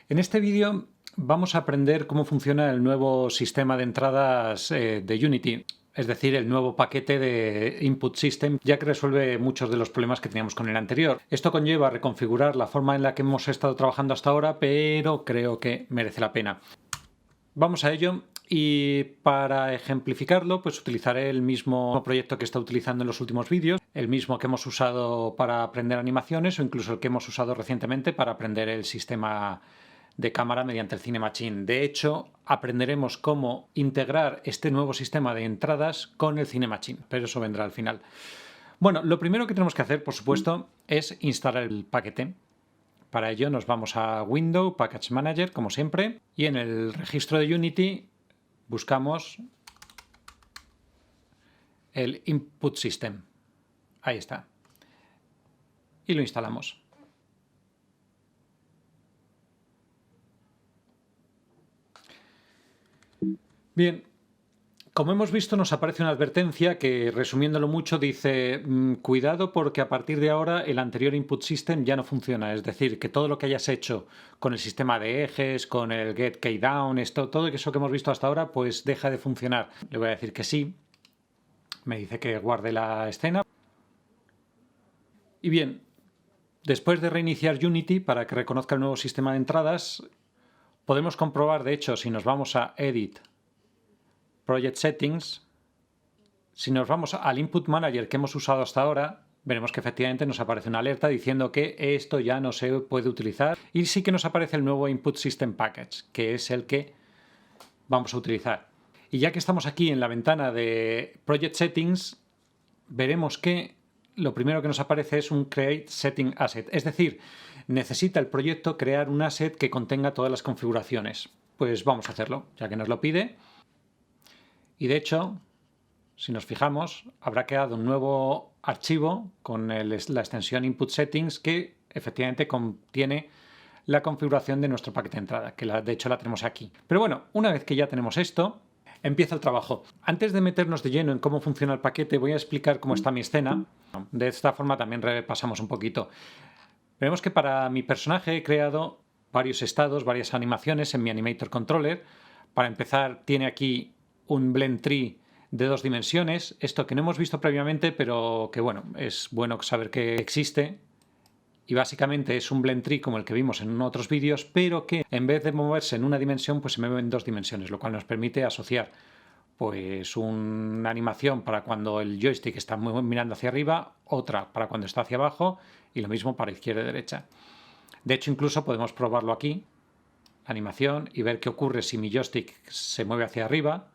En este vídeo vamos a aprender cómo funciona el nuevo sistema de entradas de Unity, es decir, el nuevo paquete de Input System, ya que resuelve muchos de los problemas que teníamos con el anterior. Esto conlleva reconfigurar la forma en la que hemos estado trabajando hasta ahora, pero creo que merece la pena. Vamos a ello. Y para ejemplificarlo, pues utilizaré el mismo proyecto que he estado utilizando en los últimos vídeos, el mismo que hemos usado para aprender animaciones o incluso el que hemos usado recientemente para aprender el sistema de cámara mediante el Cinemachine. De hecho, aprenderemos cómo integrar este nuevo sistema de entradas con el Cinemachine, pero eso vendrá al final. Bueno, lo primero que tenemos que hacer, por supuesto, es instalar el paquete. Para ello nos vamos a Window, Package Manager, como siempre, y en el registro de Unity buscamos el Input System. Ahí está. Y lo instalamos. Bien, como hemos visto nos aparece una advertencia que, resumiéndolo mucho, dice cuidado porque a partir de ahora el anterior Input System ya no funciona. Es decir, que todo lo que hayas hecho con el sistema de ejes, con el Get Key Down, todo eso que hemos visto hasta ahora, pues deja de funcionar. Le voy a decir que sí. Me dice que guarde la escena. Y bien, después de reiniciar Unity para que reconozca el nuevo sistema de entradas, podemos comprobar, de hecho, si nos vamos a Edit, Project Settings, si nos vamos al Input Manager que hemos usado hasta ahora, veremos que efectivamente nos aparece una alerta diciendo que esto ya no se puede utilizar y sí que nos aparece el nuevo Input System Package, que es el que vamos a utilizar. Y ya que estamos aquí en la ventana de Project Settings, veremos que lo primero que nos aparece es un Create Setting Asset, es decir, necesita el proyecto crear un asset que contenga todas las configuraciones. Pues vamos a hacerlo, ya que nos lo pide. Y de hecho, si nos fijamos, habrá quedado un nuevo archivo con la extensión Input Settings que efectivamente contiene la configuración de nuestro paquete de entrada, que de hecho la tenemos aquí. Pero bueno, una vez que ya tenemos esto, empieza el trabajo. Antes de meternos de lleno en cómo funciona el paquete, voy a explicar cómo está mi escena. De esta forma también repasamos un poquito. Vemos que para mi personaje he creado varios estados, varias animaciones en mi Animator Controller. Para empezar, tiene aquí un Blend Tree de 2 dimensiones, esto que no hemos visto previamente, pero que bueno, es bueno saber que existe. Y básicamente es un Blend Tree como el que vimos en otros vídeos, pero que en vez de moverse en una dimensión, pues se mueve en 2 dimensiones, lo cual nos permite asociar pues una animación para cuando el joystick está mirando hacia arriba, otra para cuando está hacia abajo y lo mismo para izquierda y derecha. De hecho, incluso podemos probarlo aquí, la animación, y ver qué ocurre si mi joystick se mueve hacia arriba,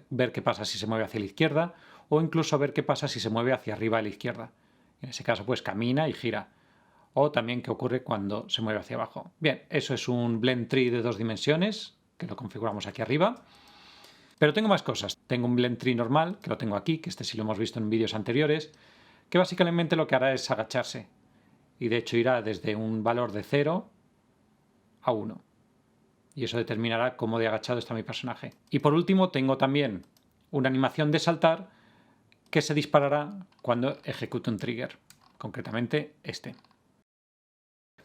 ver qué pasa si se mueve hacia la izquierda o incluso ver qué pasa si se mueve hacia arriba a la izquierda. En ese caso pues camina y gira. O también qué ocurre cuando se mueve hacia abajo. Bien, eso es un Blend Tree de 2 dimensiones que lo configuramos aquí arriba. Pero tengo más cosas. Tengo un Blend Tree normal, que lo tengo aquí, que este sí lo hemos visto en vídeos anteriores, que básicamente lo que hará es agacharse. Y de hecho irá desde un valor de 0 a 1. Y eso determinará cómo de agachado está mi personaje. Y por último tengo también una animación de saltar que se disparará cuando ejecute un trigger, concretamente este.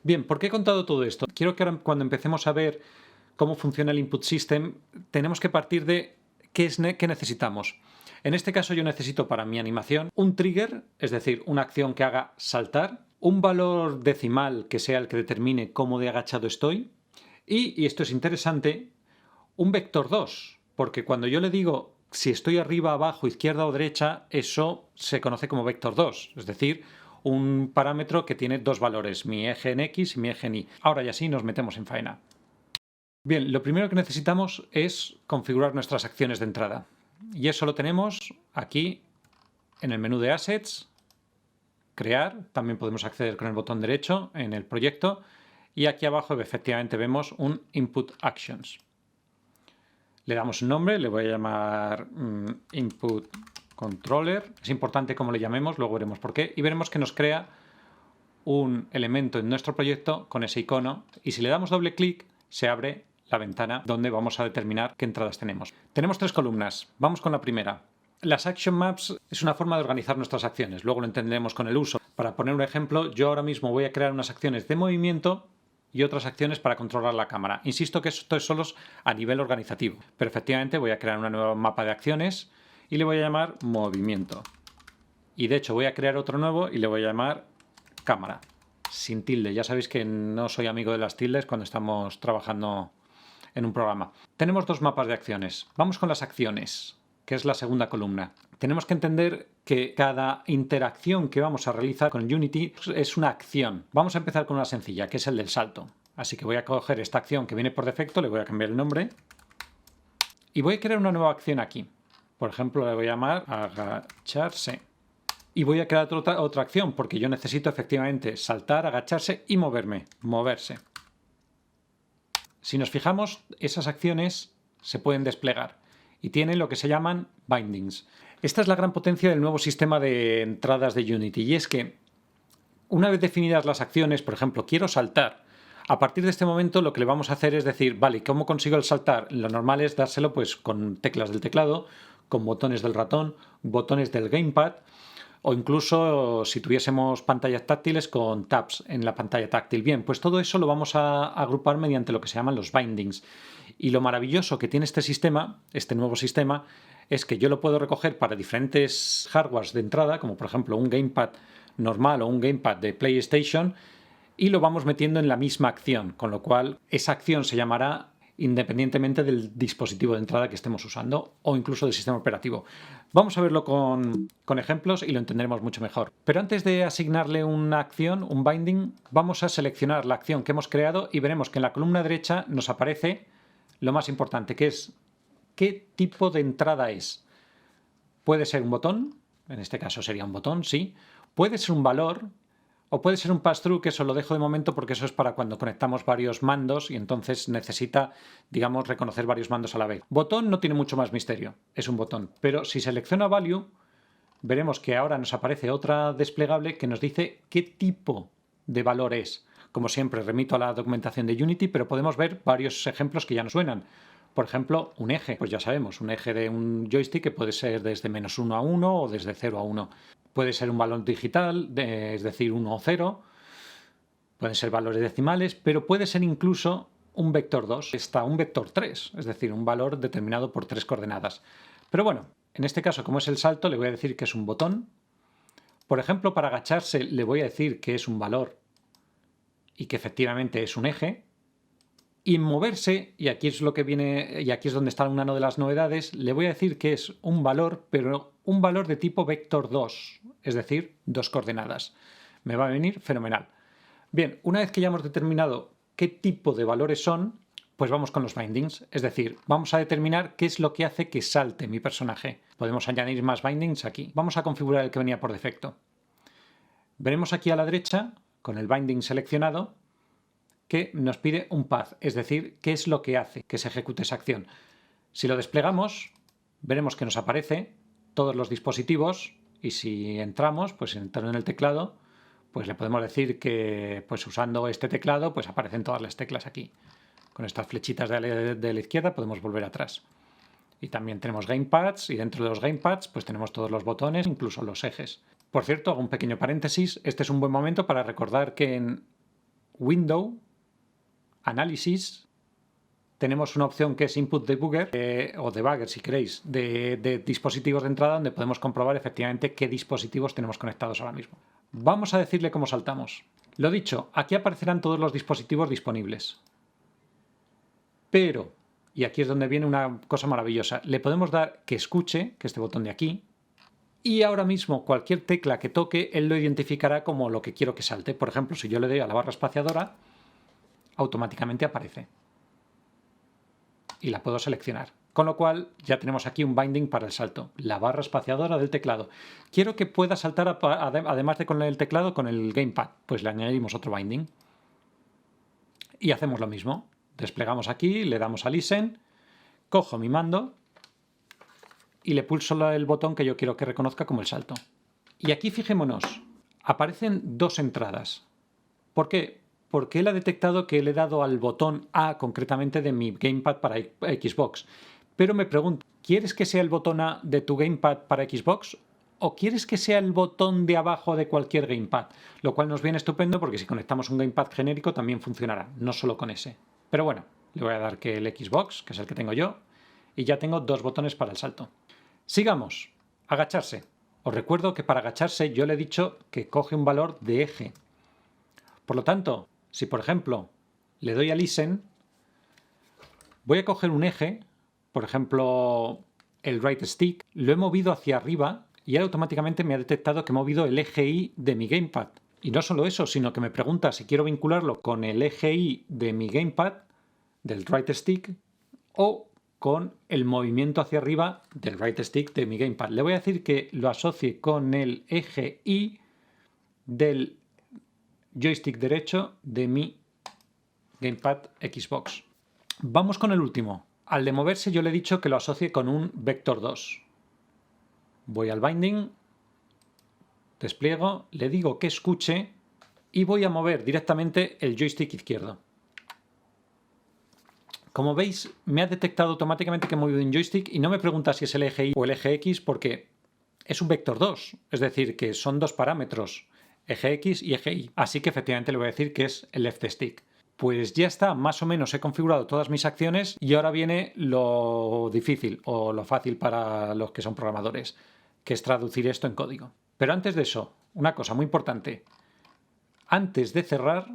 Bien, ¿por qué he contado todo esto? Quiero que ahora cuando empecemos a ver cómo funciona el Input System, tenemos que partir de qué necesitamos. En este caso yo necesito para mi animación un trigger, es decir, una acción que haga saltar, un valor decimal que sea el que determine cómo de agachado estoy, y esto es interesante, un vector 2, porque cuando yo le digo si estoy arriba, abajo, izquierda o derecha, eso se conoce como vector 2, es decir, un parámetro que tiene 2 valores, mi eje en X y mi eje en Y. Ahora ya sí nos metemos en faena. Bien, lo primero que necesitamos es configurar nuestras acciones de entrada. Y eso lo tenemos aquí en el menú de Assets, Crear, también podemos acceder con el botón derecho en el proyecto. Y aquí abajo efectivamente vemos un Input Actions. Le damos un nombre, le voy a llamar Input Controller. Es importante cómo le llamemos, luego veremos por qué. Y veremos que nos crea un elemento en nuestro proyecto con ese icono. Y si le damos doble clic, se abre la ventana donde vamos a determinar qué entradas tenemos. Tenemos 3 columnas. Vamos con la primera. Las Action Maps es una forma de organizar nuestras acciones. Luego lo entenderemos con el uso. Para poner un ejemplo, yo ahora mismo voy a crear unas acciones de movimiento y otras acciones para controlar la cámara. Insisto que esto es solo a nivel organizativo, pero efectivamente voy a crear una nueva mapa de acciones y le voy a llamar movimiento. Y de hecho voy a crear otro nuevo y le voy a llamar cámara, sin tilde. Ya sabéis que no soy amigo de las tildes cuando estamos trabajando en un programa. Tenemos dos mapas de acciones. Vamos con las acciones, que es la segunda columna. Tenemos que entender que cada interacción que vamos a realizar con Unity es una acción. Vamos a empezar con una sencilla, que es el del salto. Así que voy a coger esta acción que viene por defecto, le voy a cambiar el nombre y voy a crear una nueva acción aquí. Por ejemplo, le voy a llamar agacharse. Y voy a crear otra acción porque yo necesito efectivamente saltar, agacharse y moverse. Si nos fijamos, esas acciones se pueden desplegar y tienen lo que se llaman bindings. Esta es la gran potencia del nuevo sistema de entradas de Unity, y es que una vez definidas las acciones, por ejemplo, quiero saltar, a partir de este momento lo que le vamos a hacer es decir, vale, ¿cómo consigo el saltar? Lo normal es dárselo pues con teclas del teclado, con botones del ratón, botones del gamepad, o incluso si tuviésemos pantallas táctiles con tabs en la pantalla táctil. Bien, pues todo eso lo vamos a agrupar mediante lo que se llaman los bindings. Y lo maravilloso que tiene este sistema, este nuevo sistema, es que yo lo puedo recoger para diferentes hardwares de entrada, como por ejemplo un gamepad normal o un gamepad de PlayStation, y lo vamos metiendo en la misma acción, con lo cual esa acción se llamará independientemente del dispositivo de entrada que estemos usando o incluso del sistema operativo. Vamos a verlo con ejemplos y lo entenderemos mucho mejor. Pero antes de asignarle una acción, un binding, vamos a seleccionar la acción que hemos creado y veremos que en la columna derecha nos aparece lo más importante, que es qué tipo de entrada es. Puede ser un botón, en este caso sería un botón, sí. Puede ser un valor, o puede ser un pass-through, que eso lo dejo de momento porque eso es para cuando conectamos varios mandos y entonces necesita, digamos, reconocer varios mandos a la vez. Botón no tiene mucho más misterio, es un botón. Pero si selecciono value, veremos que ahora nos aparece otra desplegable que nos dice qué tipo de valor es. Como siempre, remito a la documentación de Unity, pero podemos ver varios ejemplos que ya nos suenan. Por ejemplo, un eje. Pues ya sabemos, un eje de un joystick que puede ser desde -1 a 1 o desde 0 a 1. Puede ser un valor digital, es decir, 1 o 0. Pueden ser valores decimales, pero puede ser incluso un vector 2 hasta un vector 3, es decir, un valor determinado por 3 coordenadas. Pero bueno, en este caso, como es el salto, le voy a decir que es un botón. Por ejemplo, para agacharse le voy a decir que es un valor y que efectivamente es un eje. Y moverse, y aquí es lo que viene, y aquí es donde está una de las novedades, le voy a decir que es un valor, pero un valor de tipo vector 2, es decir, 2 coordenadas. Me va a venir fenomenal. Bien, una vez que ya hemos determinado qué tipo de valores son, pues vamos con los bindings, es decir, vamos a determinar qué es lo que hace que salte mi personaje. Podemos añadir más bindings aquí. Vamos a configurar el que venía por defecto. Veremos aquí a la derecha, con el binding seleccionado, que nos pide un path, es decir, qué es lo que hace que se ejecute esa acción. Si lo desplegamos, veremos que nos aparece todos los dispositivos y si entramos, pues entrando en el teclado, pues le podemos decir que pues usando este teclado, pues aparecen todas las teclas aquí. Con estas flechitas de la izquierda podemos volver atrás. Y también tenemos gamepads y dentro de los gamepads pues tenemos todos los botones, incluso los ejes. Por cierto, hago un pequeño paréntesis, este es un buen momento para recordar que en Window Análisis, tenemos una opción que es Input Debugger, o Debugger si queréis, de dispositivos de entrada donde podemos comprobar efectivamente qué dispositivos tenemos conectados ahora mismo. Vamos a decirle cómo saltamos. Lo dicho, aquí aparecerán todos los dispositivos disponibles. Pero, y aquí es donde viene una cosa maravillosa, le podemos dar que escuche, que este botón de aquí, y ahora mismo cualquier tecla que toque, él lo identificará como lo que quiero que salte. Por ejemplo, si yo le doy a la barra espaciadora, automáticamente aparece y la puedo seleccionar, con lo cual ya tenemos aquí un binding para el salto, la barra espaciadora del teclado. Quiero que pueda saltar además de con el teclado, con el gamepad, pues le añadimos otro binding y hacemos lo mismo, desplegamos aquí, le damos a listen, cojo mi mando y le pulso el botón que yo quiero que reconozca como el salto. Y aquí fijémonos, aparecen dos entradas. ¿Por qué? Porque él ha detectado que le he dado al botón A concretamente de mi gamepad para Xbox. Pero me pregunto, ¿quieres que sea el botón A de tu gamepad para Xbox o quieres que sea el botón de abajo de cualquier gamepad, lo cual nos viene estupendo porque si conectamos un gamepad genérico también funcionará, no solo con ese. Pero bueno, le voy a dar que el Xbox, que es el que tengo yo, y ya tengo 2 botones para el salto. Sigamos. Agacharse. Os recuerdo que para agacharse yo le he dicho que coge un valor de eje. Por lo tanto, si por ejemplo le doy a Listen, voy a coger un eje, por ejemplo el right stick, lo he movido hacia arriba y él automáticamente me ha detectado que he movido el eje Y de mi gamepad. Y no solo eso, sino que me pregunta si quiero vincularlo con el eje Y de mi gamepad, del right stick, o con el movimiento hacia arriba del right stick de mi gamepad. Le voy a decir que lo asocie con el eje Y del joystick derecho de mi gamepad Xbox. Vamos con el último. Al de moverse yo le he dicho que lo asocie con un vector 2. Voy al binding, despliego, le digo que escuche y voy a mover directamente el joystick izquierdo. Como veis, me ha detectado automáticamente que he movido un joystick y no me pregunta si es el eje Y o el eje X porque es un vector 2, es decir, que son 2 parámetros, eje X y eje Y. Así que efectivamente le voy a decir que es el left stick. Pues ya está, más o menos he configurado todas mis acciones y ahora viene lo difícil o lo fácil para los que son programadores, que es traducir esto en código. Pero antes de eso, una cosa muy importante. Antes de cerrar,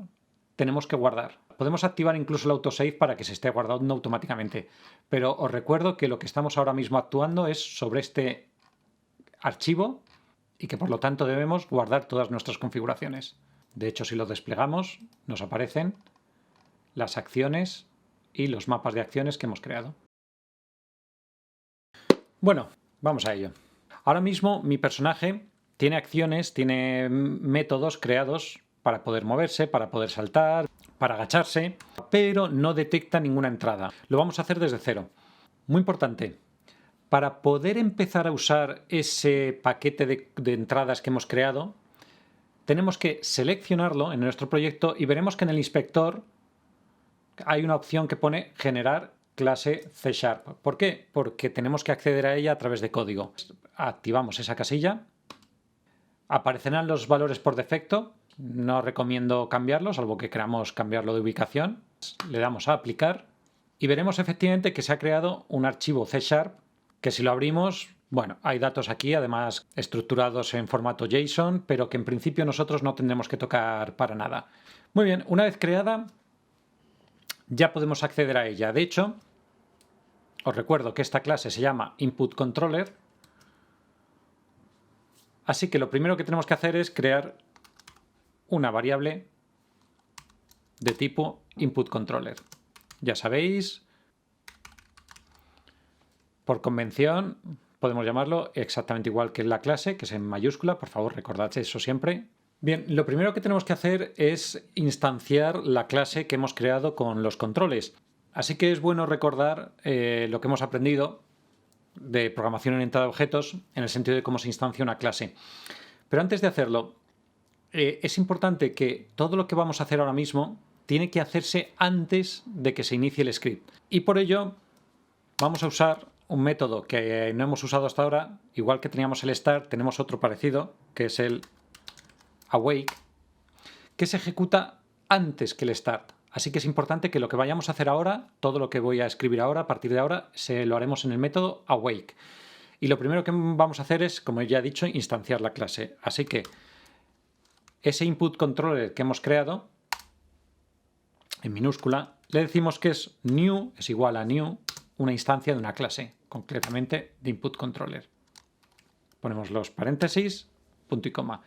tenemos que guardar. Podemos activar incluso el autosave para que se esté guardando automáticamente. Pero os recuerdo que lo que estamos ahora mismo actuando es sobre este archivo y que por lo tanto debemos guardar todas nuestras configuraciones. De hecho, si lo desplegamos, nos aparecen las acciones y los mapas de acciones que hemos creado. Bueno, vamos a ello. Ahora mismo mi personaje tiene acciones, tiene métodos creados para poder moverse, para poder saltar, para agacharse, pero no detecta ninguna entrada. Lo vamos a hacer desde cero. Muy importante, para poder empezar a usar ese paquete de entradas que hemos creado, tenemos que seleccionarlo en nuestro proyecto y veremos que en el inspector hay una opción que pone generar clase C#. ¿Por qué? Porque tenemos que acceder a ella a través de código. Activamos esa casilla. Aparecerán los valores por defecto. No recomiendo cambiarlos, salvo que queramos cambiarlo de ubicación. Le damos a aplicar y veremos efectivamente que se ha creado un archivo C# que si lo abrimos, bueno, hay datos aquí, además estructurados en formato JSON, pero que en principio nosotros no tendremos que tocar para nada. Muy bien, una vez creada, ya podemos acceder a ella. De hecho, os recuerdo que esta clase se llama InputController. Así que lo primero que tenemos que hacer es crear una variable de tipo InputController. Ya sabéis, por convención podemos llamarlo exactamente igual que en la clase, que es en mayúscula. Por favor, recordad eso siempre. Bien, lo primero que tenemos que hacer es instanciar la clase que hemos creado con los controles. Así que es bueno recordar lo que hemos aprendido de programación orientada a objetos en el sentido de cómo se instancia una clase. Pero antes de hacerlo, es importante que todo lo que vamos a hacer ahora mismo tiene que hacerse antes de que se inicie el script. Y por ello vamos a usar un método que no hemos usado hasta ahora. Igual que teníamos el start, tenemos otro parecido, que es el awake, que se ejecuta antes que el start. Así que es importante que lo que vayamos a hacer ahora, todo lo que voy a escribir ahora, a partir de ahora, lo haremos en el método awake. Y lo primero que vamos a hacer es, como ya he dicho, instanciar la clase. Así que ese input controller que hemos creado, en minúscula, le decimos que es new, es igual a new, una instancia de una clase, concretamente de input controller. Ponemos los paréntesis, punto y coma.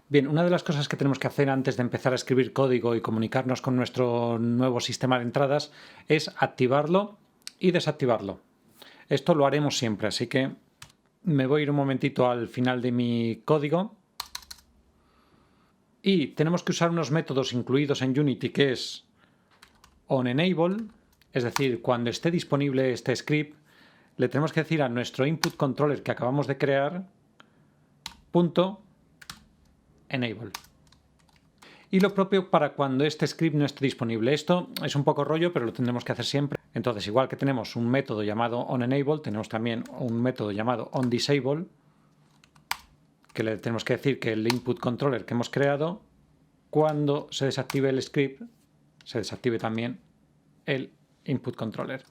Bien, una de las cosas que tenemos que hacer antes de empezar a escribir código y comunicarnos con nuestro nuevo sistema de entradas es activarlo y desactivarlo. Esto lo haremos siempre, así que me voy a ir un momentito al final de mi código y tenemos que usar unos métodos incluidos en Unity que es onEnable, es decir, cuando esté disponible este script, le tenemos que decir a nuestro input controller que acabamos de crear punto enable. Y lo propio para cuando este script no esté disponible. Esto es un poco rollo, pero lo tendremos que hacer siempre. Entonces, igual que tenemos un método llamado onEnable, tenemos también un método llamado onDisable. que le tenemos que decir que el input controller que hemos creado, cuando se desactive el script, se desactive también el input controller.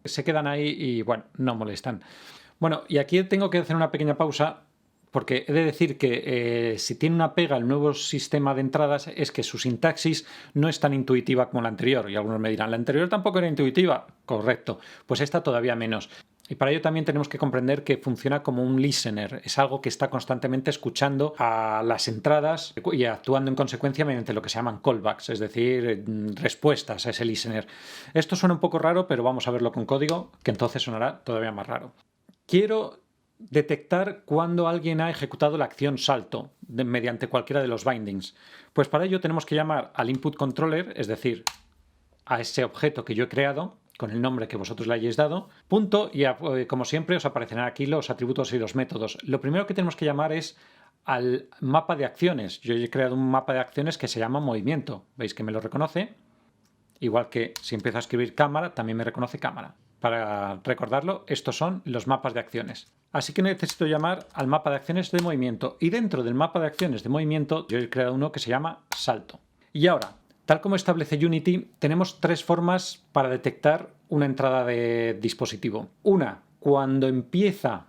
Se quedan ahí y bueno, no molestan. Bueno, y aquí tengo que hacer una pequeña pausa porque he de decir que si tiene una pega el nuevo sistema de entradas es que su sintaxis no es tan intuitiva como la anterior. Y algunos me dirán, la anterior tampoco era intuitiva. Correcto, pues esta todavía menos. Y para ello también tenemos que comprender que funciona como un listener. Es algo que está constantemente escuchando a las entradas y actuando en consecuencia mediante lo que se llaman callbacks, es decir, respuestas a ese listener. Esto suena un poco raro, pero vamos a verlo con código, que entonces sonará todavía más raro. Quiero detectar cuando alguien ha ejecutado la acción salto mediante cualquiera de los bindings. Pues para ello tenemos que llamar al input controller, es decir, a ese objeto que yo he creado, con el nombre que vosotros le hayáis dado, punto, y como siempre os aparecerán aquí los atributos y los métodos. Lo primero que tenemos que llamar es al mapa de acciones. Yo he creado un mapa de acciones que se llama movimiento. ¿Veis que me lo reconoce? Igual que si empiezo a escribir cámara, también me reconoce cámara. Para recordarlo, estos son los mapas de acciones. Así que necesito llamar al mapa de acciones de movimiento. Y dentro del mapa de acciones de movimiento, yo he creado uno que se llama salto. Y ahora, tal como establece Unity, tenemos tres formas para detectar una entrada de dispositivo. Una, cuando empieza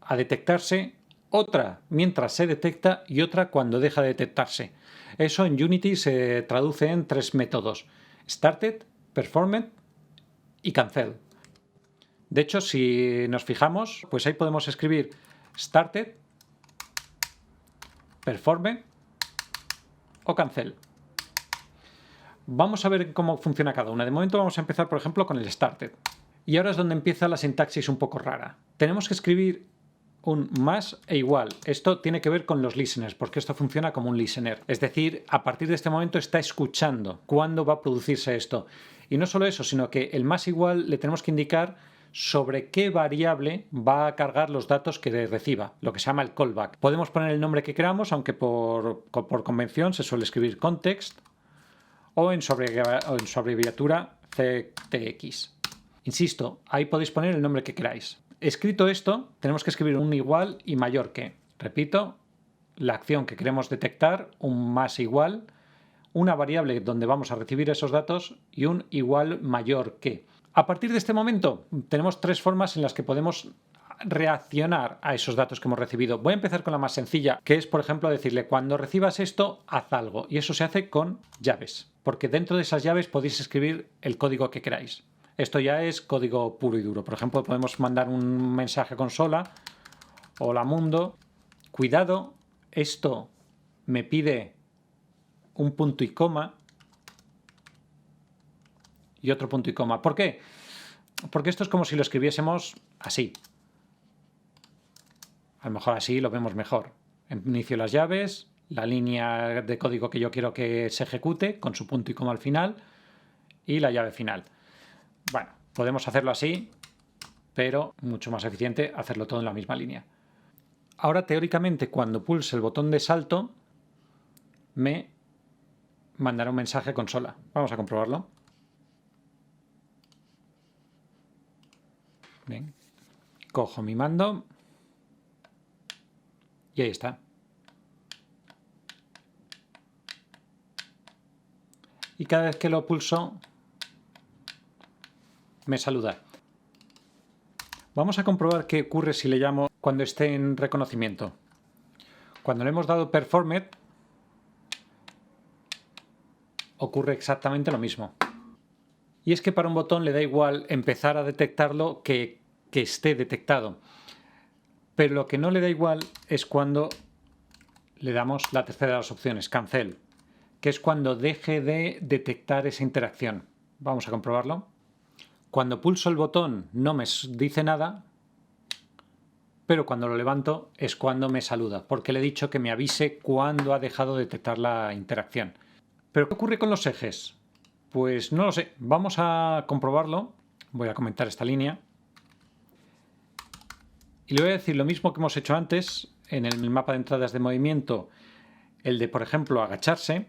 a detectarse, otra mientras se detecta y otra cuando deja de detectarse. Eso en Unity se traduce en tres métodos: started, performed y cancel. De hecho, si nos fijamos, pues ahí podemos escribir started, performed o cancel. Vamos a ver cómo funciona cada una. De momento vamos a empezar, por ejemplo, con el started. Y ahora es donde empieza la sintaxis un poco rara. Tenemos que escribir un más e igual. Esto tiene que ver con los listeners, porque esto funciona como un listener. Es decir, a partir de este momento está escuchando cuándo va a producirse esto. Y no solo eso, sino que el más igual le tenemos que indicar sobre qué variable va a cargar los datos que reciba, lo que se llama el callback. Podemos poner el nombre que queramos, aunque por convención se suele escribir context o en su abreviatura CTX. Insisto, ahí podéis poner el nombre que queráis. Escrito esto, tenemos que escribir un igual y mayor que. Repito, la acción que queremos detectar, un más igual, una variable donde vamos a recibir esos datos y un igual mayor que. A partir de este momento, tenemos tres formas en las que podemos reaccionar a esos datos que hemos recibido. Voy a empezar con la más sencilla, que es, por ejemplo, decirle cuando recibas esto, haz algo. Y eso se hace con llaves, porque dentro de esas llaves podéis escribir el código que queráis. Esto ya es código puro y duro. Por ejemplo, podemos mandar un mensaje a consola: hola mundo, cuidado, esto me pide un punto y coma y otro punto y coma. ¿Por qué? Porque esto es como si lo escribiésemos así. A lo mejor así lo vemos mejor. Inicio las llaves, la línea de código que yo quiero que se ejecute con su punto y coma al final y la llave final. Bueno, podemos hacerlo así, pero mucho más eficiente hacerlo todo en la misma línea. Ahora, teóricamente, cuando pulse el botón de salto, me mandará un mensaje a consola. Vamos a comprobarlo. Bien. Cojo mi mando y ahí está. Y cada vez que lo pulso, me saluda. Vamos a comprobar qué ocurre si le llamo cuando esté en reconocimiento. Cuando le hemos dado performed, ocurre exactamente lo mismo. Y es que para un botón le da igual empezar a detectarlo que esté detectado. Pero lo que no le da igual es cuando le damos la tercera de las opciones, cancel, que es cuando deje de detectar esa interacción. Vamos a comprobarlo. Cuando pulso el botón no me dice nada, pero cuando lo levanto es cuando me saluda, porque le he dicho que me avise cuando ha dejado de detectar la interacción. ¿Pero qué ocurre con los ejes? Pues no lo sé. Vamos a comprobarlo. Voy a comentar esta línea. Y le voy a decir lo mismo que hemos hecho antes en el mapa de entradas de movimiento, el de, por ejemplo, agacharse,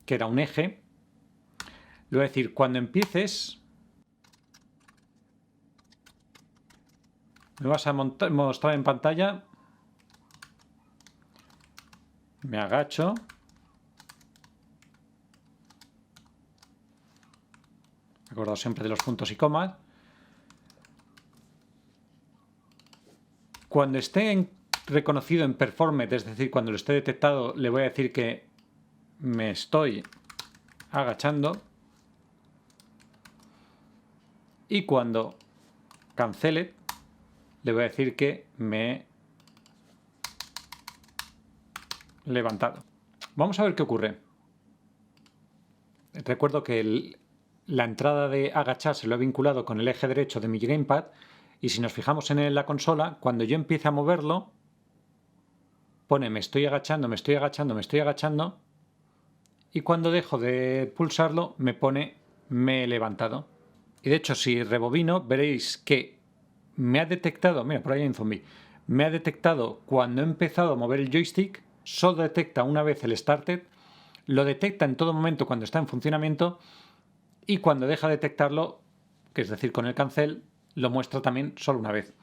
que era un eje. Le voy a decir, cuando empieces, Me vas a mostrar en pantalla. Me agacho. Recordad siempre de los puntos y comas. Cuando esté reconocido en Performed, es decir, cuando lo esté detectado, le voy a decir que me estoy agachando. Y cuando cancele, le voy a decir que me he levantado. Vamos a ver qué ocurre. Recuerdo que la entrada de agachar se lo he vinculado con el eje derecho de mi gamepad, y si nos fijamos en la consola, cuando yo empiece a moverlo, pone me estoy agachando, me estoy agachando, me estoy agachando, y cuando dejo de pulsarlo me pone me he levantado. Y de hecho, si rebobino, veréis que me ha detectado, mira, por ahí hay un zombie, me ha detectado cuando he empezado a mover el joystick, solo detecta una vez el started, lo detecta en todo momento cuando está en funcionamiento, y cuando deja de detectarlo, que es decir con el cancel, lo muestra también solo una vez.